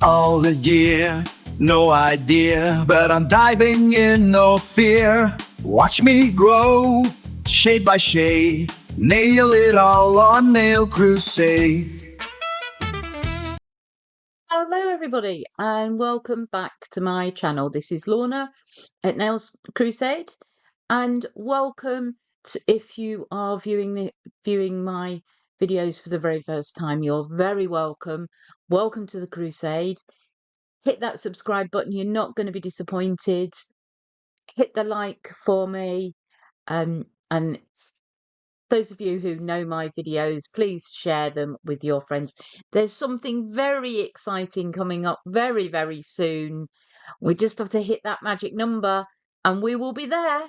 all the gear. No idea, but I'm diving in, no fear. Watch me grow, shade by shade. Nail it all on Nail Crusade. Hello everybody and welcome back to my channel. This is Lorna at Nails Crusade, and welcome to, if you are viewing my videos for the very first time, you're very welcome. Welcome to the crusade. Hit that subscribe button, you're not going to be disappointed. Hit the like for me, and those of you who know my videos, please share them with your friends. There's something very exciting coming up very, very soon. We just have to hit that magic number and we will be there.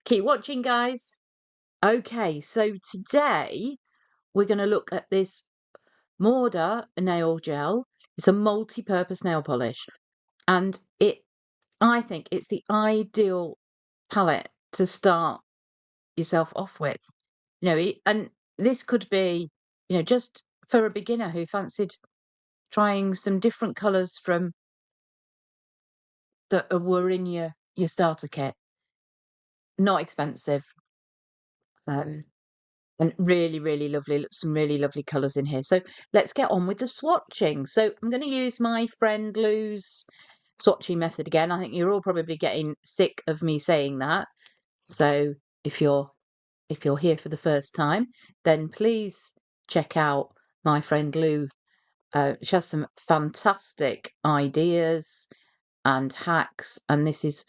Keep watching, guys. Okay, so today we're going to look at this Mordda nail gel. It's a multi-purpose nail polish, and I think it's the ideal palette to start yourself off with. And this could be, just for a beginner who fancied trying some different colours from that were in your starter kit. Not expensive, and really, really lovely. Some really lovely colours in here. So let's get on with the swatching. So I'm going to use my friend Lou's swatching method again. I think you're all probably getting sick of me saying that. So if you're here for the first time, then please check out my friend Lou. She has some fantastic ideas and hacks, and this is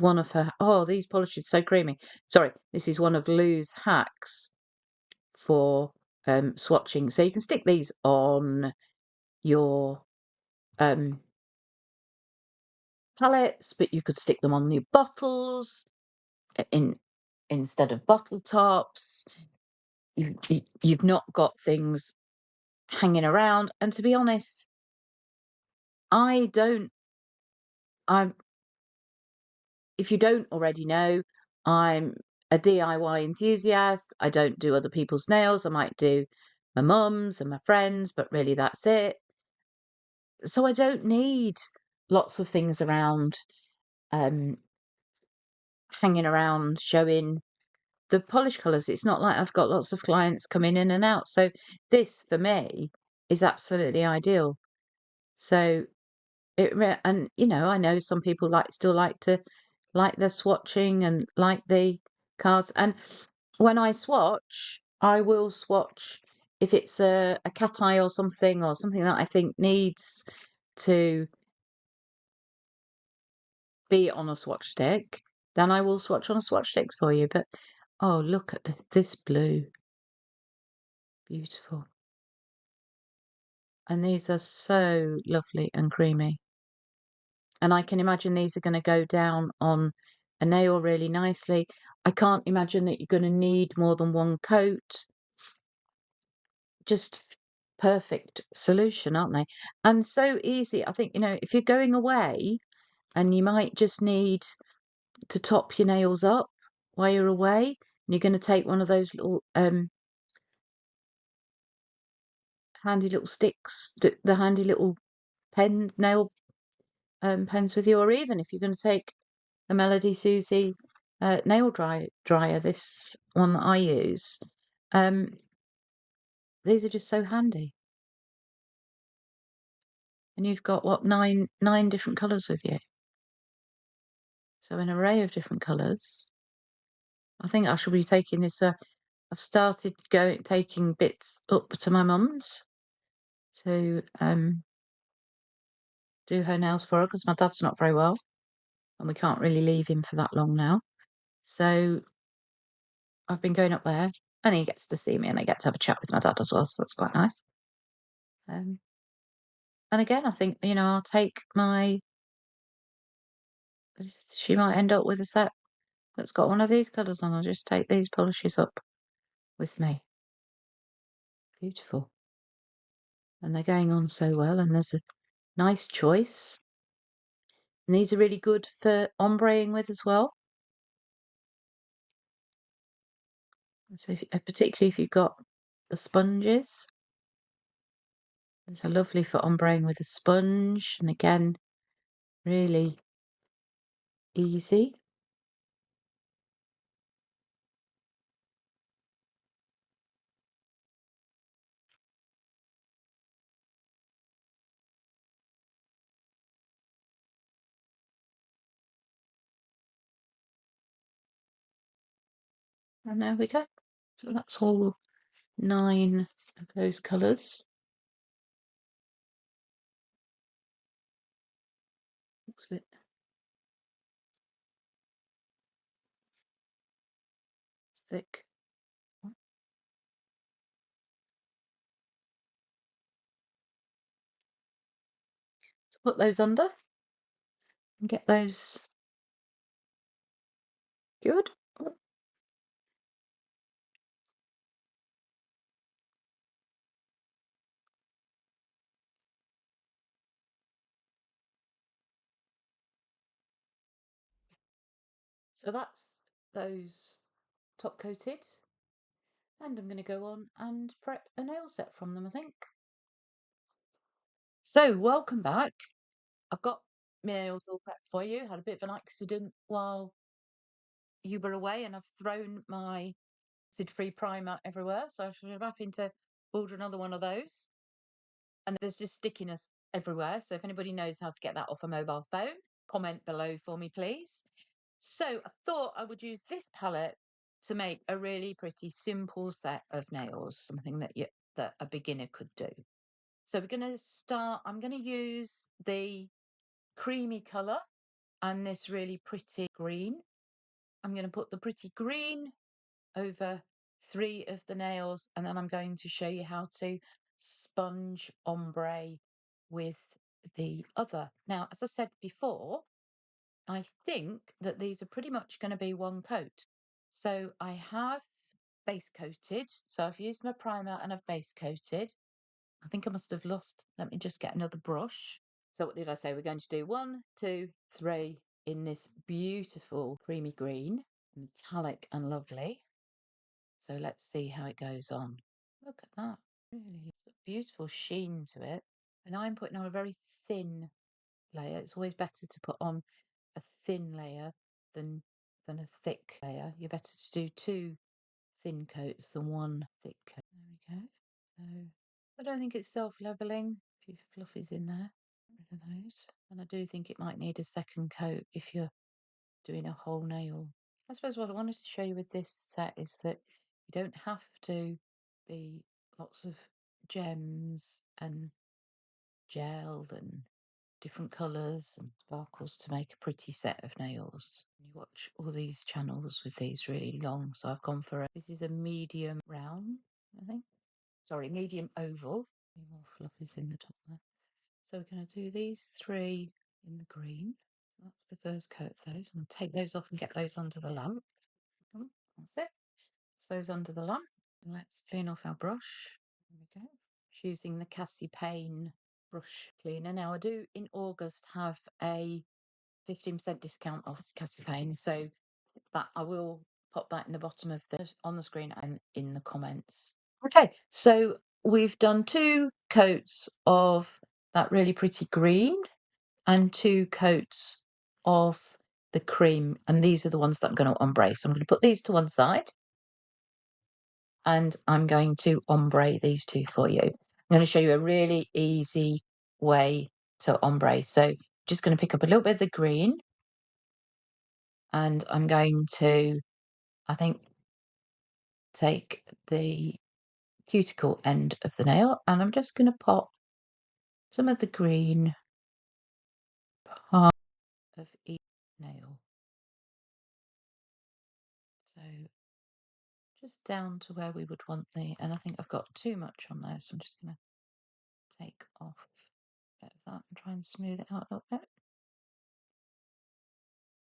one of her. Oh, these polishes are so creamy. Sorry, this is one of Lou's hacks for swatching. So you can stick these on your palettes, but you could stick them on your bottles instead of bottle tops. You've not got things hanging around, and to be honest, I'm if you don't already know, I'm a DIY enthusiast. I don't do other people's nails. I might do my mum's and my friends, but really that's it. So I don't need lots of things around, hanging around showing the polish colours. It's not like I've got lots of clients coming in and out. So this for me is absolutely ideal. So and I know some people still like the swatching and like the cards. And when I swatch, I will swatch if it's a cat eye or something that I think needs to be on a swatch stick, then I will swatch on a swatch sticks for you. But oh, look at this blue. Beautiful. And these are so lovely and creamy. And I can imagine these are going to go down on a nail really nicely. I can't imagine that you're going to need more than one coat. Just perfect solution, aren't they? And so easy. I think, if you're going away and you might just need to top your nails up while you're away, and you're going to take one of those little handy little sticks, the handy little nail pens with you, or even if you're going to take a Melody Susie nail dryer, this one that I use, these are just so handy. And you've got what, nine different colours with you, so an array of different colours. I think I shall be taking this. I've started taking bits up to my mum's to do her nails for her, because my dad's not very well and we can't really leave him for that long now. So I've been going up there, and he gets to see me and I get to have a chat with my dad as well, so that's quite nice. And again, I think, I'll take she might end up with a set that's got one of these colours on. I'll just take these polishes up with me. Beautiful. And they're going on so well, and there's a nice choice. And these are really good for ombreing with as well. So particularly if you've got the sponges. It's a lovely for ombreing with a sponge, and again, really easy. And there we go. So that's all 9 of those colours. Looks a bit thick. So put those under and get those good. So that's those top coated, and I'm going to go on and prep a nail set from them, I think. So welcome back. I've got my nails all prepped for you. Had a bit of an accident while you were away, and I've thrown my acid-free primer everywhere, so I should be having to order another one of those. And there's just stickiness everywhere, so if anybody knows how to get that off a mobile phone, comment below for me, please. So I thought I would use this palette to make a really pretty simple set of nails, something that a beginner could do. So we're going to start. I'm going to use the creamy colour and this really pretty green. I'm going to put the pretty green over 3 of the nails, and then I'm going to show you how to sponge ombre with the other. Now, as I said before, I think that these are pretty much going to be one coat. So I have base coated. So I've used my primer and I've base coated. I think I must have lost. Let me just get another brush. So what did I say? We're going to do 1, 2, 3 in this beautiful creamy green, metallic and lovely. So let's see how it goes on. Look at that. Really, it's a beautiful sheen to it. And I'm putting on a very thin layer. It's always better to put on a thin layer than a thick layer. You're better to do 2 thin coats than 1 thick coat. There we go. So I don't think it's self-leveling. A few fluffies in there. Get rid of those. And I do think it might need a second coat if you're doing a whole nail. I suppose what I wanted to show you with this set is that you don't have to be lots of gems and gel and different colours and sparkles to make a pretty set of nails. You watch all these channels with these really long, so I've gone for this is a medium round, I think. Sorry, medium oval. More fluffies in the top there. So we're going to do these 3 in the green. That's the first coat of those. I'm going to take those off and get those under the lamp. That's it. So those under the lamp. Let's clean off our brush. There we go. Just using the Cassie Payne brush cleaner. Now I do in August have a 15% discount off Cassie Payne, so that I will pop that in the bottom of the on the screen and in the comments. Okay, so we've done 2 coats of that really pretty green and 2 coats of the cream, and these are the ones that I'm going to ombre. So I'm going to put these to one side, and I'm going to ombre these 2 for you. I'm going to show you a really easy way to ombre. So just going to pick up a little bit of the green, and I'm going to, I think, take the cuticle end of the nail, and I'm just going to pop some of the green part of each nail. So just down to where we would want the, and I think I've got too much on there, so I'm just going to take off a bit of that and try and smooth it out a little bit.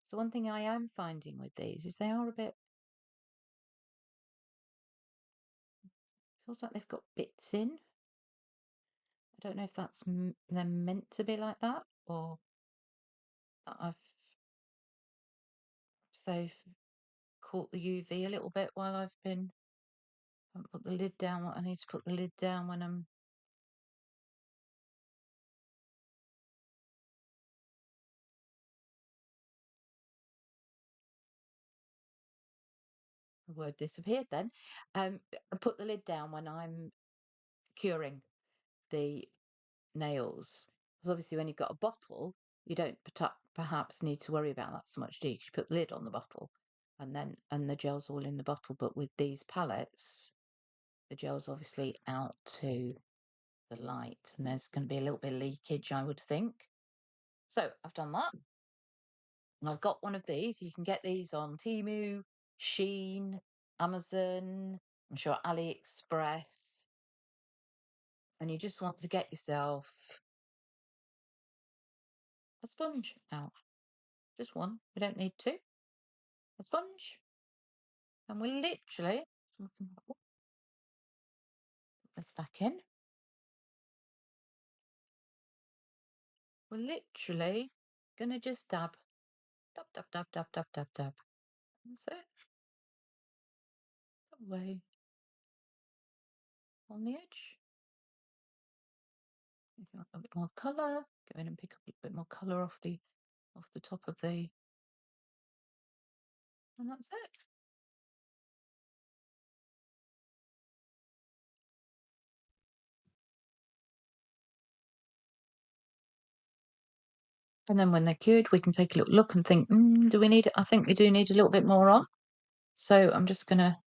So one thing I am finding with these is they are a bit, feels like they've got bits in. I don't know if that's they're meant to be like that, or that I've so caught the UV a little bit while I've been, I haven't put the lid down. I need to put the lid down when I'm word disappeared then. I put the lid down when I'm curing the nails, because obviously when you've got a bottle, you don't perhaps need to worry about that so much, do you? 'Cause you put the lid on the bottle, and the gel's all in the bottle. But with these palettes, the gel's obviously out to the light, and there's going to be a little bit of leakage, I would think. So I've done that, and I've got one of these. You can get these on Temu, Shein, Amazon, I'm sure AliExpress, and you just want to get yourself a sponge out. Just one. We don't need two. A sponge. And we're literally put this back in. We're literally gonna just dab. Dab, dab, dab, dab, dab, dab, dab. That's it. Away on the edge. If you want a bit more colour, go in and pick up a bit more colour off the top of the, and that's it. And then when they're cured, we can take a little look and think, do we need it? I think we do need a little bit more on. So I'm just gonna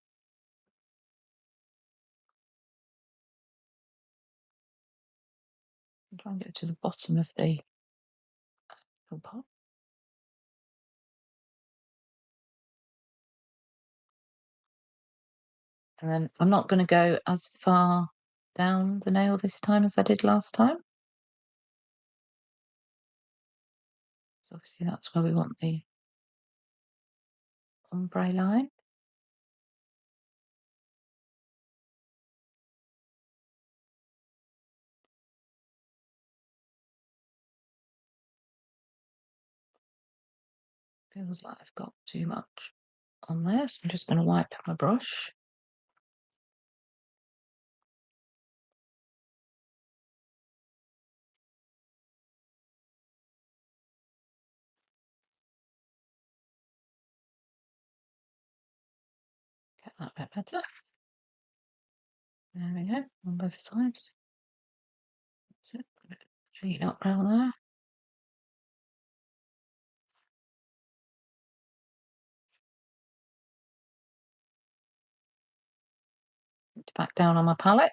try and get to the bottom of the pot. And then I'm not going to go as far down the nail this time as I did last time. So obviously that's where we want the ombre line. Feels like I've got too much on there, so I'm just going to wipe my brush. Get that bit better. There we go, on both sides. That's it. Clean up around there. Back down on my palette.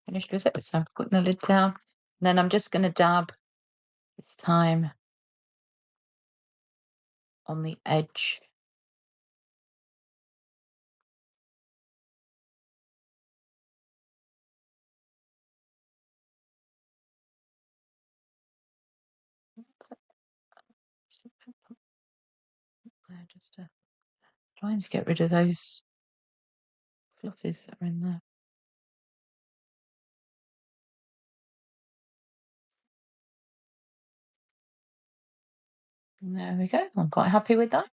Finished with it, so I'm putting the lid down. And then I'm just going to dab this time on the edge. Just trying to get rid of those fluffies that are in there. And there we go. I'm quite happy with that.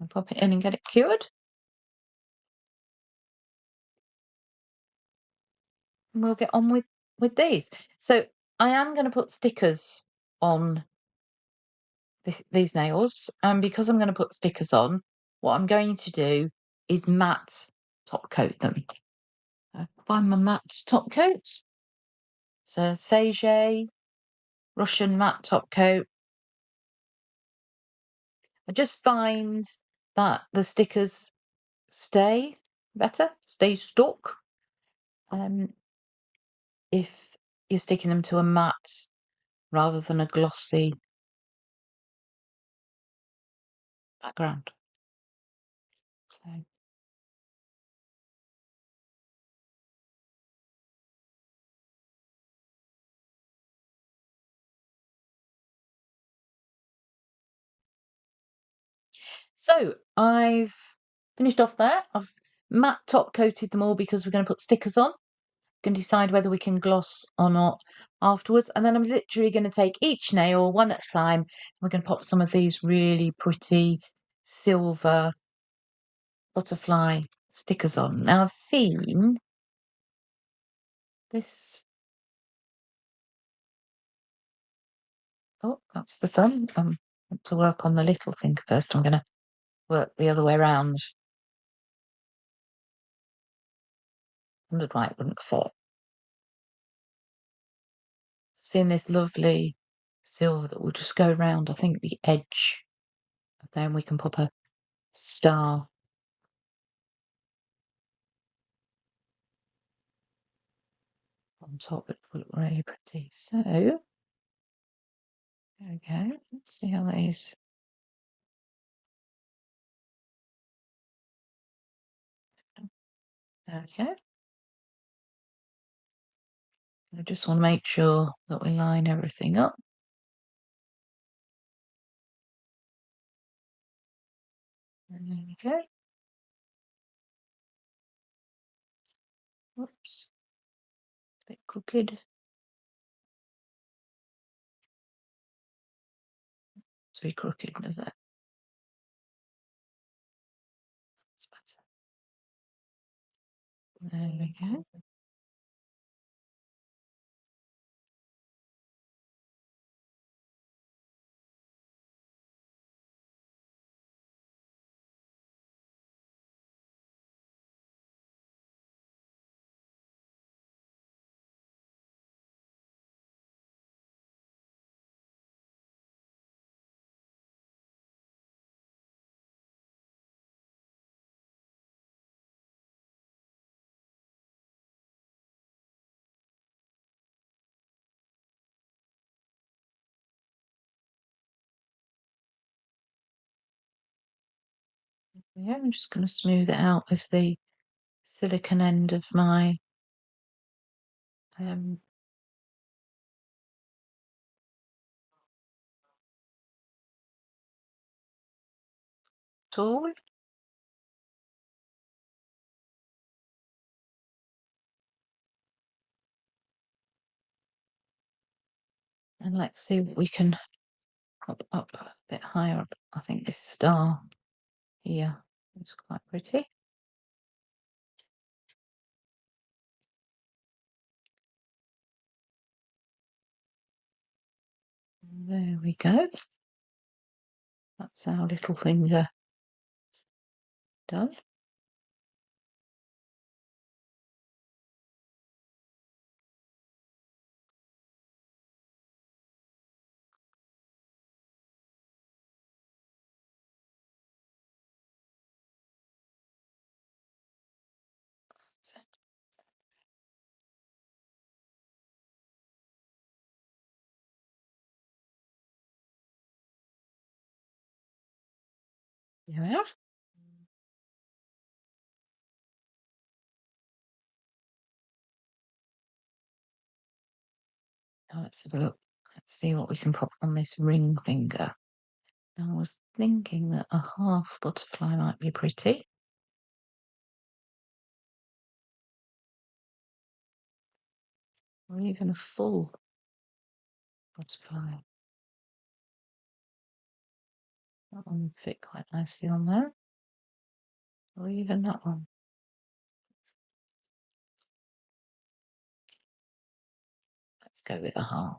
I'll pop it in and get it cured. And we'll get on with these. So I am going to put stickers on these nails, and because I'm going to put stickers on, what I'm going to do is matte top coat them. Find my matte top coat. So Sage Russian matte top coat. I just find that the stickers stay better, stay stuck. If you're sticking them to a matte rather than a glossy background. So I've finished off there. I've matte top coated them all because we're going to put stickers on. Going to decide whether we can gloss or not afterwards. And then I'm literally going to take each nail one at a time. We're going to pop some of these really pretty silver butterfly stickers on. Now I've seen this. Oh, that's the thumb. I want to work on the little finger first. I'm going to work the other way around. wondered why it wouldn't fit. Seeing this lovely silver that will just go around, I think, the edge of there, and we can pop a star on top. It would look really pretty. So there we go. Let's see how these. There we go. I just want to make sure that we line everything up. And there we go. Oops. A bit crooked. It's very crooked, does that? That's better. There we go. Yeah, I'm just going to smooth it out with the silicone end of my tool. And let's see what we can pop up a bit higher up. I think this star here is quite pretty. There we go. That's our little finger done. There we are. Now let's have a look. Let's see what we can pop on this ring finger. Now I was thinking that a half butterfly might be pretty. Or even a full butterfly. That one would fit quite nicely on there. Or even that one. Let's go with a half.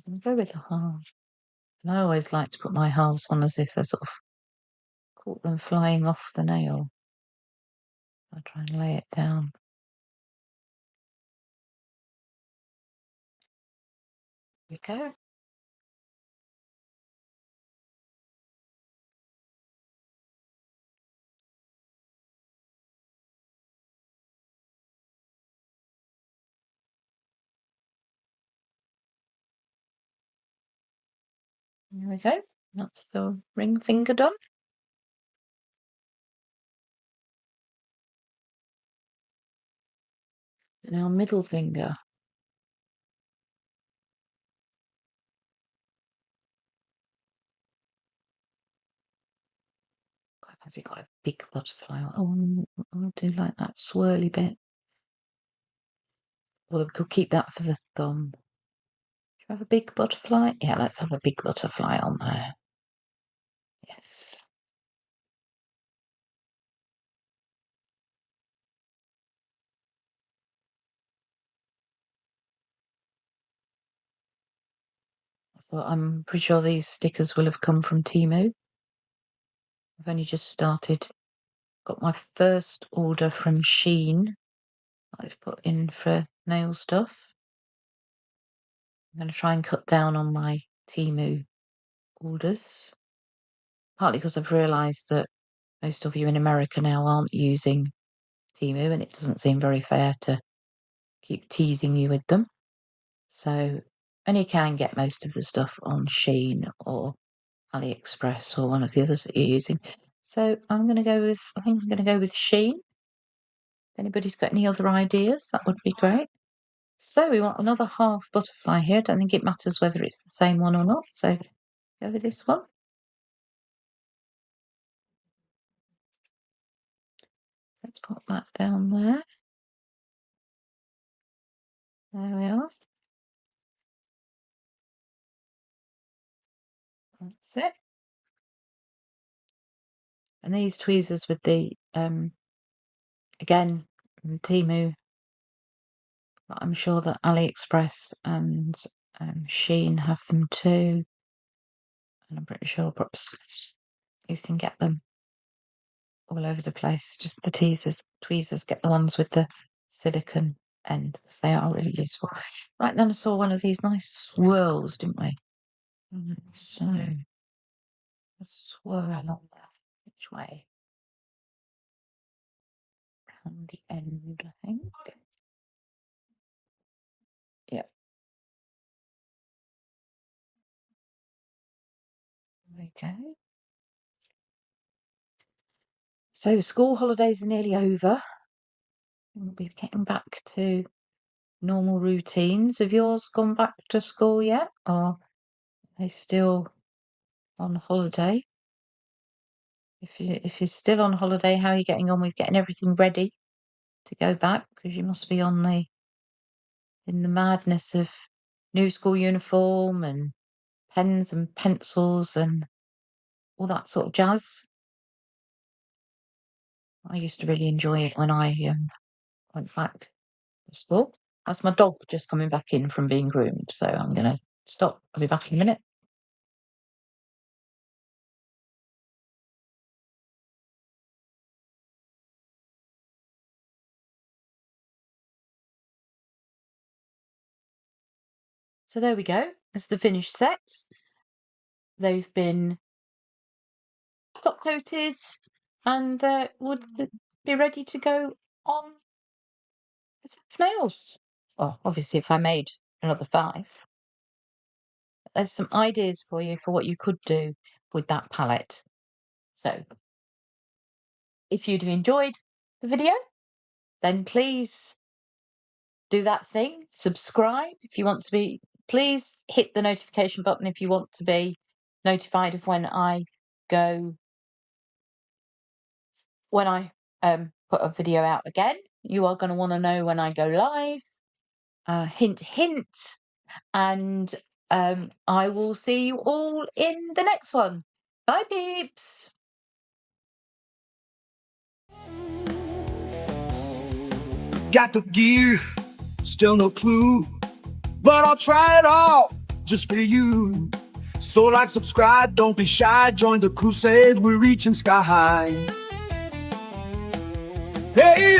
I'll go with a half. And I always like to put my halves on as if they're sort of caught them flying off the nail. I try and lay it down. There we go. There we go. That's the ring finger done. Now middle finger. Has it got a big butterfly? Oh, I do like that swirly bit. Well, we could keep that for the thumb. Do you have a big butterfly? Yeah, let's have a big butterfly on there. Yes. but I'm pretty sure these stickers will have come from Temu. I've only just started. Got my first order from Shein I've put in for nail stuff. I'm going to try and cut down on my Temu orders, partly because I've realised that most of you in America now aren't using Temu, and it doesn't seem very fair to keep teasing you with them. So, and you can get most of the stuff on Shein or AliExpress or one of the others that you're using. So I think I'm going to go with Shein. If anybody's got any other ideas, that would be great. So we want another half butterfly here. I don't think it matters whether it's the same one or not. So go with this one. Let's put that down there. There we are. That's it. And these tweezers with the, again, Temu, but I'm sure that AliExpress and Shein have them too. And I'm pretty sure perhaps you can get them all over the place. Just the tweezers, get the ones with the silicone end, because they are really useful. Right, then I saw one of these nice swirls, didn't we? So, a swirl on that. Which way? Round the end, I think. Yep. There we go. So school holidays are nearly over. We'll be getting back to normal routines. Have yours gone back to school yet, or are they still on holiday? If you're still on holiday, how are you getting on with getting everything ready to go back? Because you must be in the madness of new school uniform and pens and pencils and all that sort of jazz. I used to really enjoy it when I went back to school. That's my dog just coming back in from being groomed, so I'm going to stop. I'll be back in a minute. So there we go. It's the finished sets. They've been top coated and would be ready to go on a set of nails. Well, obviously, if I made another 5. There's some ideas for you for what you could do with that palette. So, if you'd have enjoyed the video, then please do that thing. Subscribe if you want to be. Please hit the notification button if you want to be notified of when I put a video out again. You are going to want to know when I go live. Hint, hint. And I will see you all in the next one. Bye, peeps. Got the gear, still no clue, but I'll try it all just for you. So like, subscribe, don't be shy, join the crusade, we're reaching sky high. Hey,